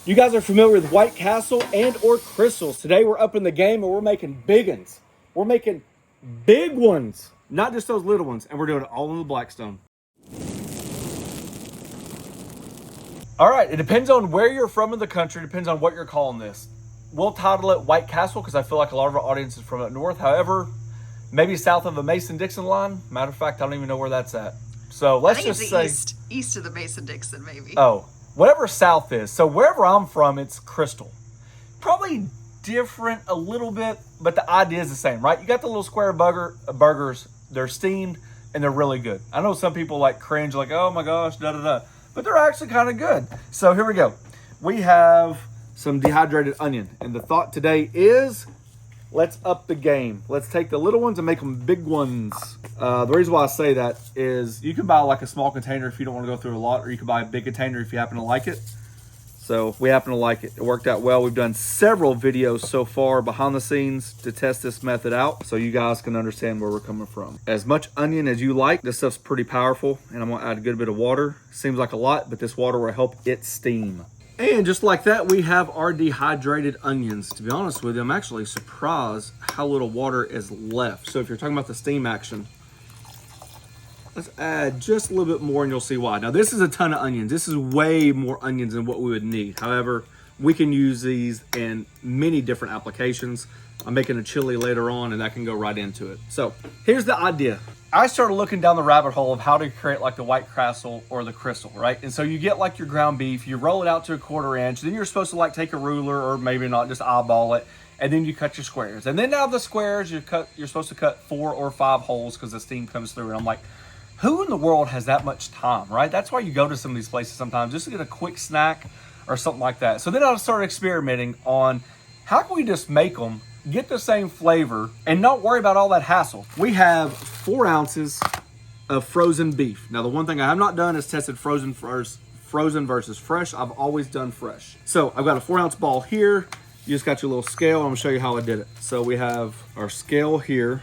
You guys are familiar with White Castle and or Krystals. Today we're up in the game and we're making big ones. We're making big ones, not just those little ones, and we're doing it all in the Blackstone. All right, it depends on where you're from in the country, depends on what you're calling this. We'll title it White Castle because I feel like a lot of our audience is from up north. However, maybe south of the Mason-Dixon line. Matter of fact, I don't even know where that's at. So let's just say east of the Mason-Dixon, maybe. Oh, whatever south is. So wherever I'm from, it's Krystal. Probably different a little bit, but the idea is the same, right? You got the little square burgers. They're steamed and they're really good. I know some people like cringe, like, oh my gosh, da-da-da. But they're actually kind of good. So here we go. We have some dehydrated onion. And the thought today is, let's up the game. Let's take the little ones and make them big ones. The reason why I say that is you can buy like a small container if you don't want to go through a lot, or you can buy a big container if you happen to like it. So we happen to like it. It worked out well. We've done several videos so far behind the scenes to test this method out so you guys can understand where we're coming from. As much onion as you like, this stuff's pretty powerful, and I'm gonna add a good bit of water. Seems like a lot, but this water will help it steam. And just like that, we have our dehydrated onions. To be honest with you, I'm actually surprised how little water is left. So if you're talking about the steam action, let's add just a little bit more and you'll see why. Now this is a ton of onions. This is way more onions than what we would need. However, we can use these in many different applications. I'm making a chili later on and that can go right into it. So here's the idea. I started looking down the rabbit hole of how to create like the White Castle or the Krystal, right? And so you get like your ground beef, you roll it out to a 1/4 inch, then you're supposed to like take a ruler or maybe not, just eyeball it, and then you cut your squares. And then out of the squares, you're supposed to cut 4 or 5 holes because the steam comes through. And I'm like, who in the world has that much time, right? That's why you go to some of these places sometimes, just to get a quick snack or something like that. So then I started experimenting on how can we just make them, get the same flavor, and not worry about all that hassle. We have 4 ounces of frozen beef. Now, the one thing I have not done is tested frozen versus fresh. I've always done fresh. So I've got a 4 ounce ball here. You just got your little scale. I'm gonna show you how I did it. So we have our scale here,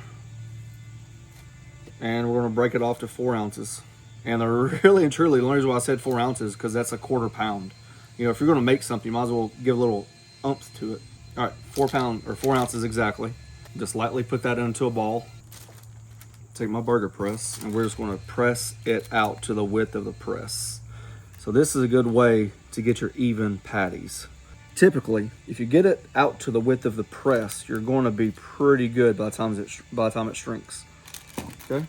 and we're gonna break it off to 4 ounces. And they're really and truly, the only reason why I said 4 ounces, because that's a 1/4 pound. You know, if you're gonna make something, you might as well give a little oomph to it. All right, 4 ounces exactly. Just lightly put that into a ball. Take my burger press, and we're just gonna press it out to the width of the press. So this is a good way to get your even patties. Typically, if you get it out to the width of the press, you're gonna be pretty good by the time it shrinks. Okay?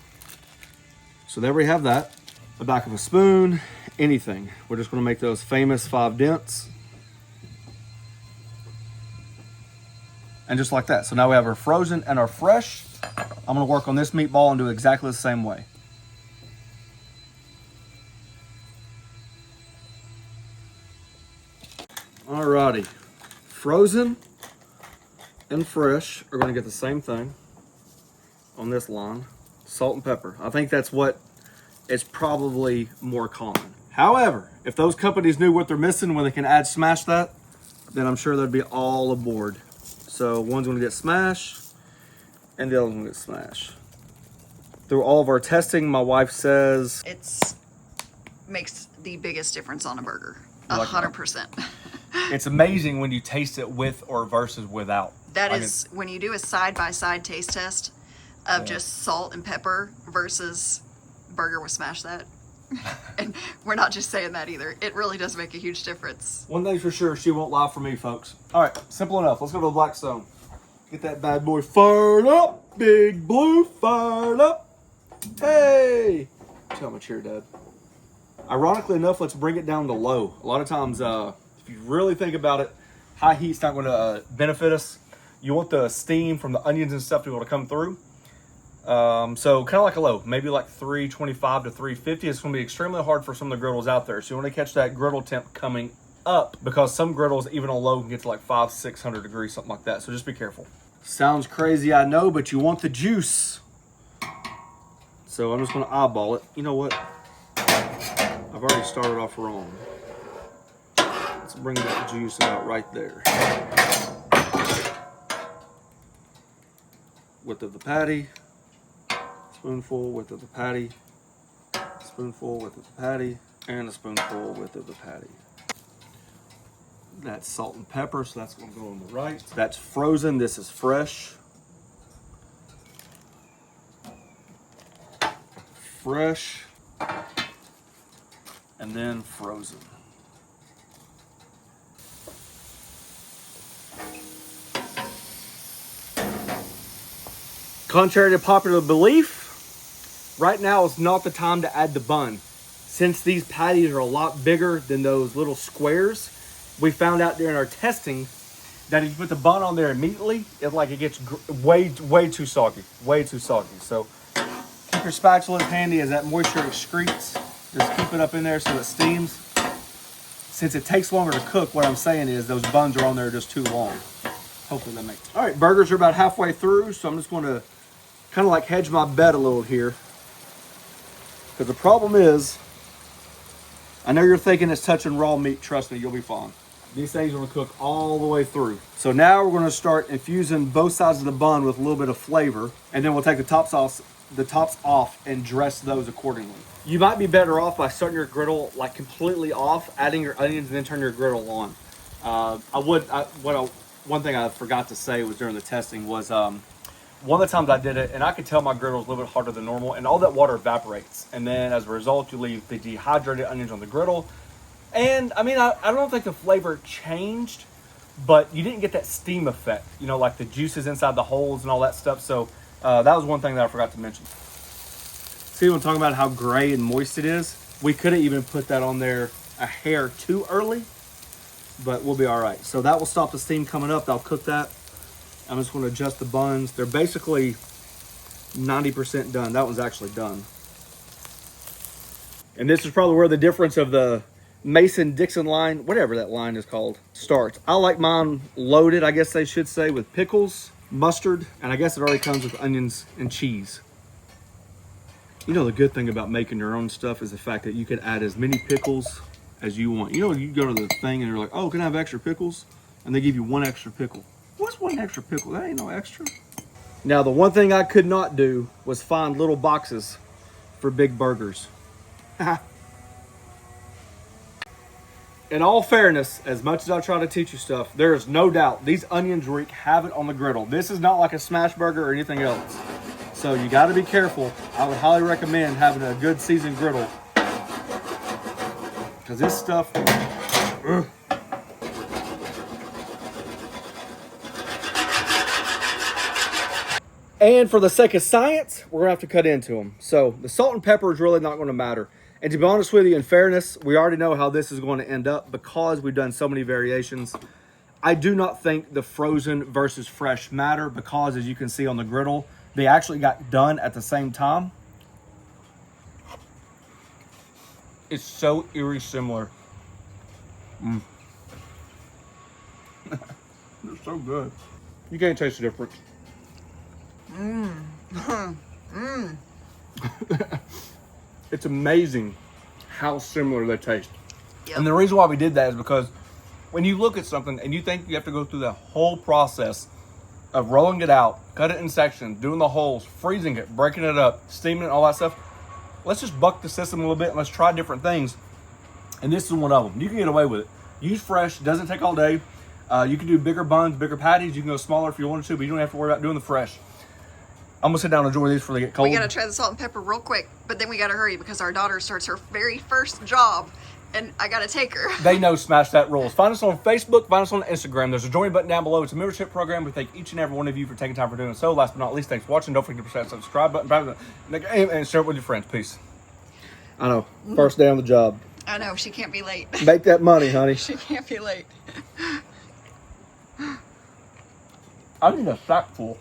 So there we have that. The back of a spoon, anything. We're just gonna make those famous 5 dents. And just like that. So now we have our frozen and our fresh. I'm gonna work on this meatball and do exactly the same way. Alrighty. Frozen and fresh are gonna get the same thing on this line. Salt and pepper. I think that's what is probably more common. However, if those companies knew what they're missing when they can smash that, then I'm sure they'd be all aboard. So one's gonna get smashed and the other one's gonna get smashed. Through all of our testing, my wife says Makes the biggest difference on a burger. 100%. It's amazing when you taste it with or versus without. That is, when you do a side-by-side taste test of just salt and pepper versus burger with smash that. And we're not just saying that either. It really does make a huge difference. One thing's for sure, she won't lie for me, folks. All right, simple enough. Let's go to the Blackstone. Get that bad boy fired up. Big blue fired up. Hey! Tell my cheer, Dad. Ironically enough, let's bring it down to low. A lot of times, if you really think about it, high heat's not going to benefit us. You want the steam from the onions and stuff to be able to come through. So kind of like a low, maybe like 325 to 350. It's going to be extremely hard for some of the griddles out there. So you want to catch that griddle temp coming up, because some griddles, even on low, can get to like 500-600 degrees, something like that. So just be careful. Sounds crazy, I know, but you want the juice. So I'm just going to eyeball it. You know what? I've already started off wrong. Let's bring that juice about right there. Width of the patty. Spoonful, width of the patty. Spoonful, width of the patty. And a spoonful, width of the patty. That's salt and pepper, so that's going to go on the right. That's frozen. This is fresh. Fresh. And then frozen. Contrary to popular belief, right now is not the time to add the bun. Since these patties are a lot bigger than those little squares, we found out during our testing that if you put the bun on there immediately, it gets way too soggy, way too soggy. So keep your spatula handy as that moisture excretes. Just keep it up in there so it steams. Since it takes longer to cook, what I'm saying is those buns are on there just too long. Hopefully that makes sense. All right, burgers are about halfway through, so I'm just going to kind of like hedge my bet a little here. Because the problem is, I know you're thinking it's touching raw meat. Trust me, you'll be fine. These things are going to cook all the way through. So now we're going to start infusing both sides of the bun with a little bit of flavor, and then we'll take the tops off and dress those accordingly. You might be better off by starting your griddle like completely off, adding your onions, and then turn your griddle on. One thing I forgot to say was during the testing was one of the times I did it, and I could tell my griddle was a little bit harder than normal, and all that water evaporates. And then as a result, you leave the dehydrated onions on the griddle. And I mean, I don't think the flavor changed, but you didn't get that steam effect, you know, like the juices inside the holes and all that stuff. So that was one thing that I forgot to mention. See what I'm talking about, how gray and moist it is? We could have even put that on there a hair too early, but we'll be all right. So that will stop the steam coming up. I'll cook that. I'm just going to adjust the buns. They're basically 90% done. That one's actually done. And this is probably where the difference of the Mason-Dixon line, whatever that line is called, starts. I like mine loaded, I guess they should say, with pickles, mustard, and I guess it already comes with onions and cheese. You know, the good thing about making your own stuff is the fact that you can add as many pickles as you want. You know, you go to the thing and you're like, oh, can I have extra pickles? And they give you one extra pickle. What's one extra pickle? That ain't no extra. Now, the one thing I could not do was find little boxes for big burgers. In all fairness, as much as I try to teach you stuff, there is no doubt these onions wreak havoc on the griddle. This is not like a smash burger or anything else. So you got to be careful. I would highly recommend having a good seasoned griddle. Because this stuff... Ugh. And for the sake of science, we're going to have to cut into them. So the salt and pepper is really not going to matter. And to be honest with you, in fairness, we already know how this is going to end up because we've done so many variations. I do not think the frozen versus fresh matter because, as you can see on the griddle, they actually got done at the same time. It's so eerie similar. They're so good. You can't taste the difference. It's amazing how similar they taste. Yep. And the reason why we did that is because when you look at something and you think you have to go through the whole process of rolling it out, cut it in sections, doing the holes, freezing it, breaking it up, steaming it, all that stuff, let's just buck the system a little bit and let's try different things. And this is one of them. You can get away with it. Use fresh, doesn't take all day. You can do bigger buns, bigger patties. You can go smaller if you wanted to, but you don't have to worry about doing the fresh. I'm gonna sit down and enjoy these before they get cold. We gotta try the salt and pepper real quick, but then we gotta hurry because our daughter starts her very first job and I gotta take her. They know Smash That rules. Find us on Facebook, find us on Instagram. There's a join button down below. It's a membership program. We thank each and every one of you for taking time for doing so. Last but not least, thanks for watching. Don't forget to press that subscribe button and share it with your friends. Peace. I know. First day on the job. I know. She can't be late. Make that money, honey. She can't be late. I need a sack full.